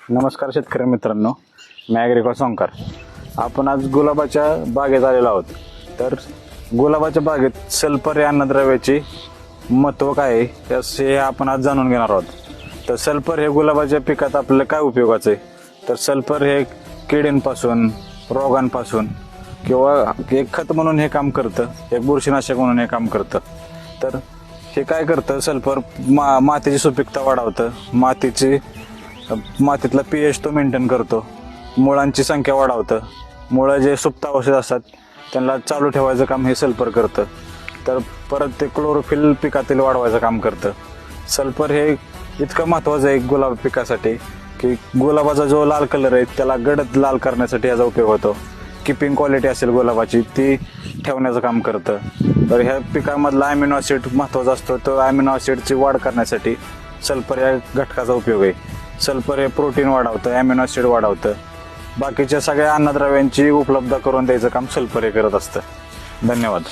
नमस्कार शेतकरी मित्रांनो, मी ॲग्रिकॉल सोंगकर. आपण आज गुलाबाच्या बागेत आलेलो आहोत. तर गुलाबाच्या बागेत सल्फर या अन्नद्रव्याचे महत्त्व काय आहे हे आपण आज जाणून घेणार आहोत. तर सल्फर हे गुलाबाच्या पिकात आपल्याला काय उपयोगाचं आहे? तर सल्फर हे किडींपासून, रोगांपासून किंवा एक खत म्हणून हे काम करतं, एक बुरशीनाशक म्हणून हे काम करतं. तर हे काय करतं, सल्फर मातीची सुपीकता वाढवतं, मातीतला pH तो मेंटेन करतो, मुळांची संख्या वाढवतं, मुळं जे सुप्तावस्थेत असतात त्यांना चालू ठेवायचं काम हे सल्फर करतं. तर परत ते क्लोरोफिल पिकातील वाढवायचं काम करतं. सल्फर हे इतकं महत्त्वाचं आहे गुलाब पिकासाठी की गुलाबाचा जो लाल कलर आहे त्याला गडद लाल करण्यासाठी याचा उपयोग होतो. किपिंग क्वालिटी असेल गुलाबाची ती ठेवण्याचं काम करतं. तर ह्या पिकामधला अॅमिनो ॲसिड महत्त्वाचा असतो, तो अॅमिनो ॲसिडची वाढ करण्यासाठी सल्फर या घटकाचा उपयोग आहे. सल्फर हे प्रोटीन वाढवतं, अॅमिनो ॲसिड वाढवतं, बाकीच्या सगळ्या अन्नद्रव्यांची उपलब्ध करून द्यायचं काम सल्फर हे करत असतं. धन्यवाद.